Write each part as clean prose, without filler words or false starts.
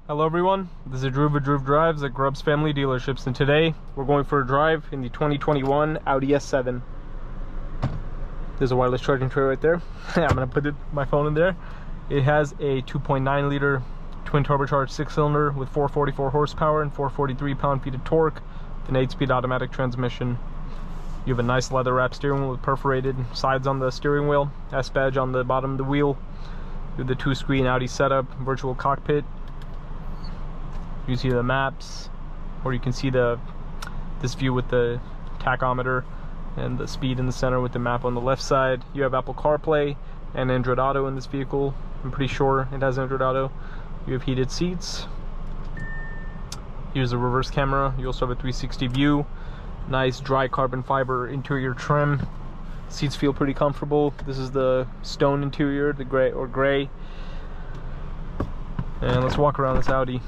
Hello everyone, this is Drew of Drew Drives at Grubbs Family Dealerships, and today we're going for a drive in the 2021 Audi S7. There's a wireless charging tray right there. I'm going to put my phone in there. It has a 2.9 liter twin turbocharged 6-cylinder with 444 horsepower and 443 pound-feet of torque, an 8-speed automatic transmission. You have a nice leather wrap steering wheel with perforated sides on the steering wheel, S badge on the bottom of the wheel. You have the 2-screen Audi setup, virtual cockpit. You can see the maps, or you can see this view with the tachometer and the speed in the center with the map on the left side. You have Apple CarPlay and Android Auto in this vehicle. I'm pretty sure it has Android Auto. You have heated seats. Here's a reverse camera. You also have a 360 view. Nice dry carbon fiber interior trim. Seats feel pretty comfortable. This is the stone interior, the gray. And let's walk around this Audi.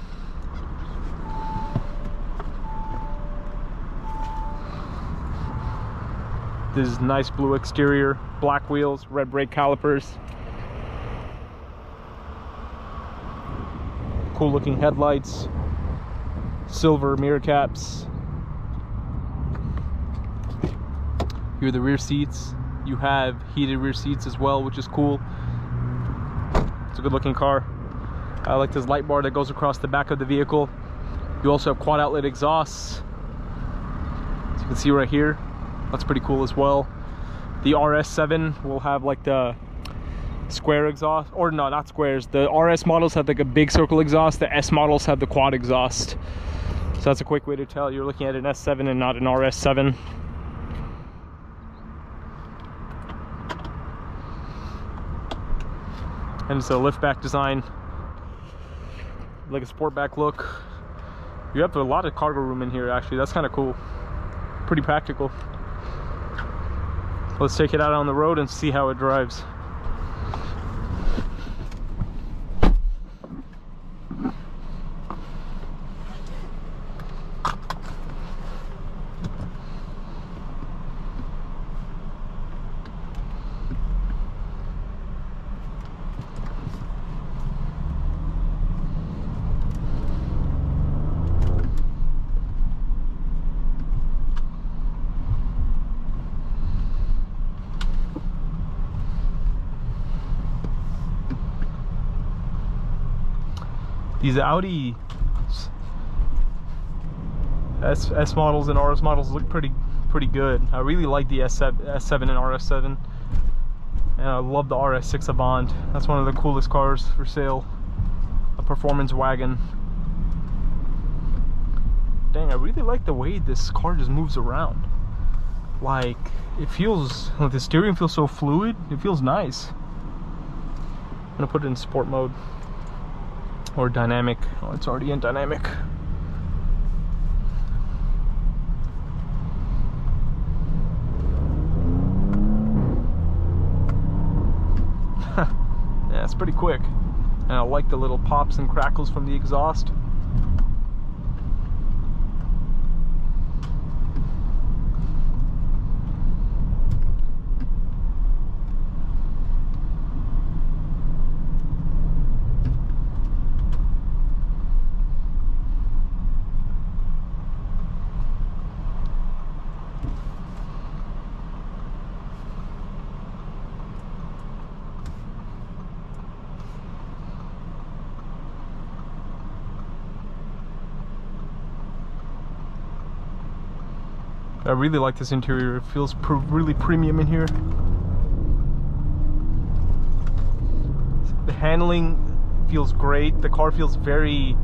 This is nice blue exterior, black wheels, red brake calipers. Cool looking headlights, silver mirror caps. Here are the rear seats. You have heated rear seats as well, which is cool. It's a good looking car. I like this light bar that goes across the back of the vehicle. You also have quad outlet exhausts, as you can see right here. That's pretty cool as well. The RS7 will have like the square exhaust, or no, not squares. The RS models have like a big circle exhaust. The S models have the quad exhaust. So that's a quick way to tell you're looking at an S7 and not an RS7. And it's a liftback design, like a sportback look. You have a lot of cargo room in here actually. That's kind of cool. Pretty practical. Let's take it out on the road and see how it drives. These Audi S models and RS models look pretty good. I really like the S7 and RS7, and I love the RS6 Avant. That's one of the coolest cars for sale. A performance wagon. Dang, I really like the way this car just moves around. Like, it feels like the steering feels so fluid. It feels nice. I'm gonna put it in sport mode. Or dynamic. Oh, it's already in dynamic. Yeah, it's pretty quick. And I like the little pops and crackles from the exhaust. I really like this interior. It feels really premium in here. The handling feels great. The car feels very,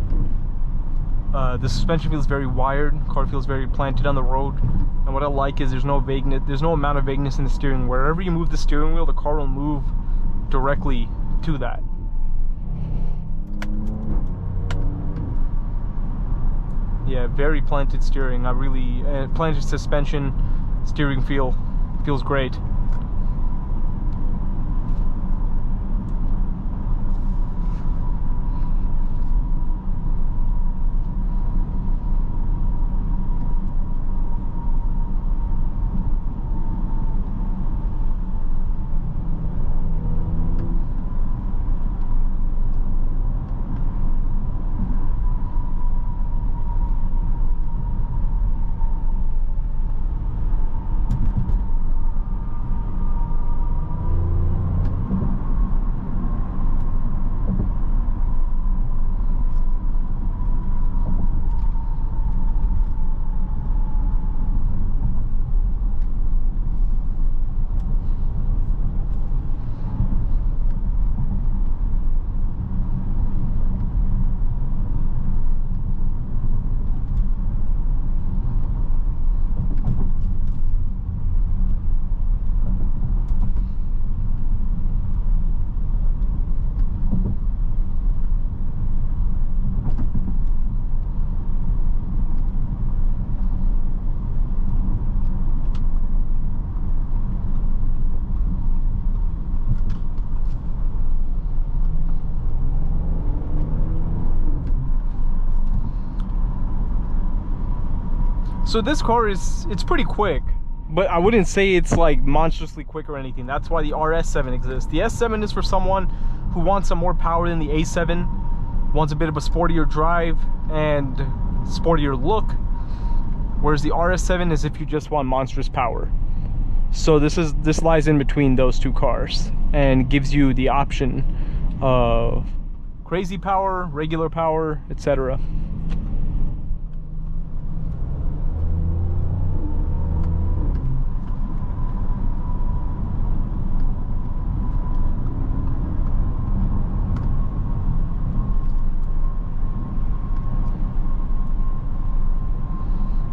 the suspension feels very wired. The car feels very planted on the road. And what I like is there's no vagueness, there's no amount of vagueness in the steering. Wherever you move the steering wheel, the car will move directly to that. Yeah, very planted steering. I really planted suspension, steering feels great. So this car it's pretty quick, but I wouldn't say it's like monstrously quick or anything. That's why the RS7 exists. The S7 is for someone who wants some more power than the A7, wants a bit of a sportier drive and sportier look, whereas the RS7 is if you just want monstrous power. So this lies in between those two cars and gives you the option of crazy power, regular power, etc.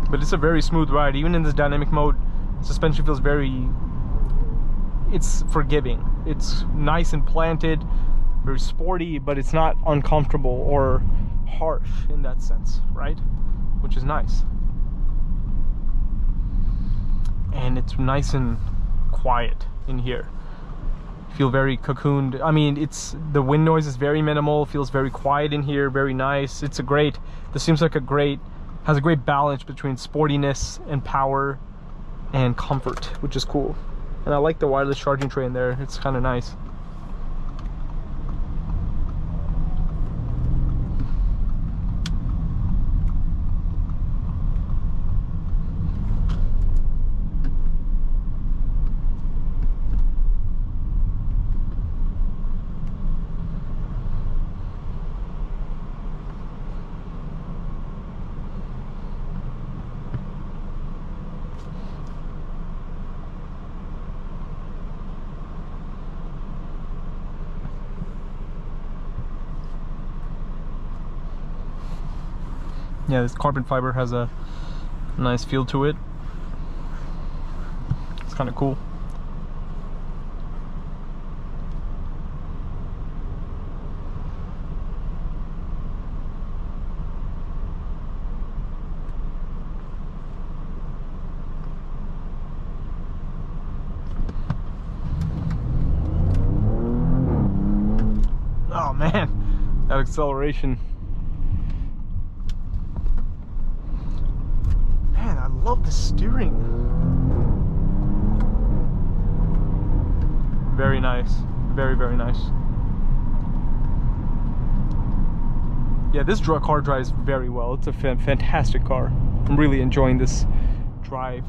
But it's a very smooth ride. Even in this dynamic mode, suspension feels it's forgiving. It's nice and planted, very sporty, but it's not uncomfortable or harsh in that sense, right? Which is nice. And it's nice and quiet in here. Feel very cocooned. I mean, the wind noise is very minimal, feels very quiet in here, very nice. This seems like has a great balance between sportiness and power and comfort, which is cool. And I like the wireless charging tray in there. It's kind of nice. Yeah, this carbon fiber has a nice feel to it. It's kind of cool. Oh man, that acceleration. Love the steering. Very nice. Very, very nice. Yeah, this car drives very well. It's a fantastic car. I'm really enjoying this drive.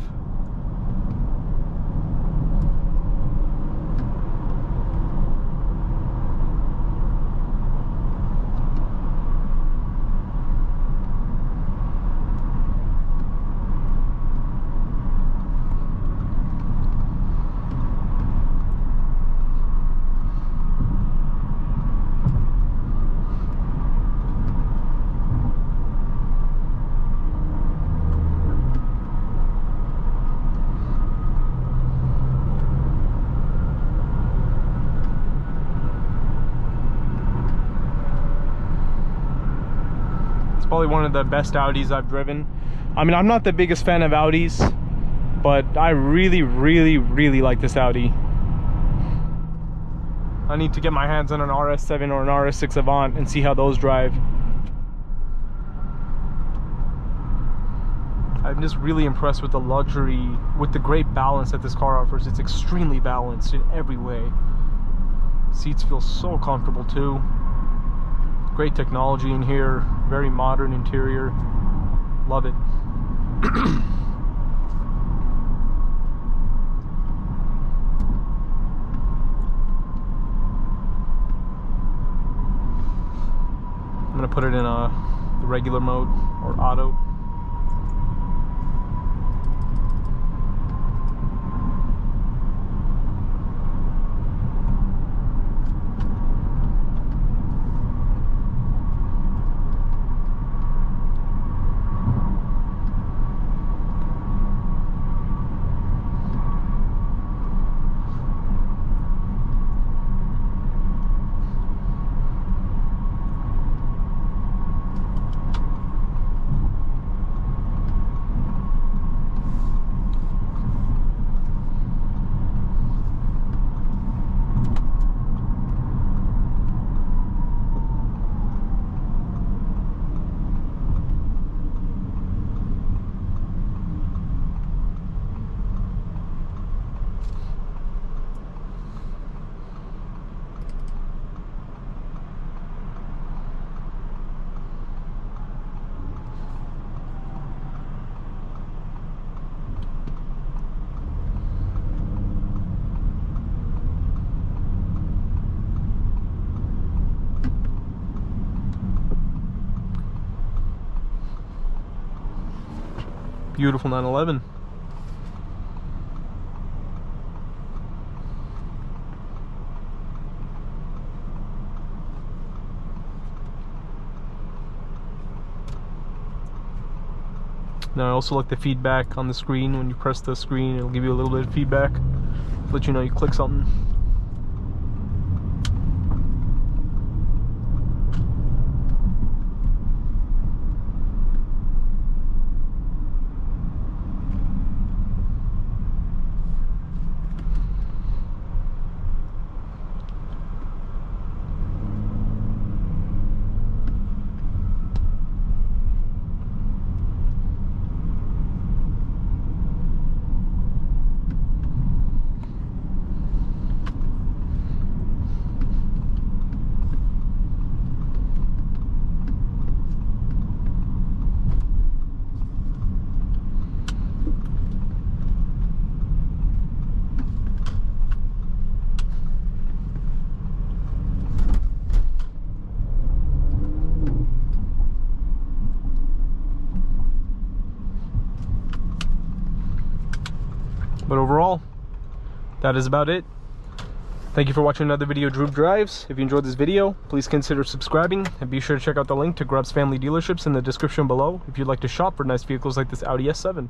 Probably one of the best Audis I've driven. I mean, I'm not the biggest fan of Audis, but I really, really, really like this Audi. I need to get my hands on an RS7 or an RS6 Avant and see how those drive. I'm just really impressed with the luxury, with the great balance that this car offers. It's extremely balanced in every way. Seats feel so comfortable too. Great technology in here, very modern interior. Love it. I'm gonna put it in the regular mode or auto. Beautiful 911. Now I also like the feedback on the screen. When you press the screen, it'll give you a little bit of feedback, let you know you click something. But overall, that is about it. Thank you for watching another video of Droop Drives. If you enjoyed this video, please consider subscribing, and be sure to check out the link to Grubbs Family Dealerships in the description below if you'd like to shop for nice vehicles like this Audi S7.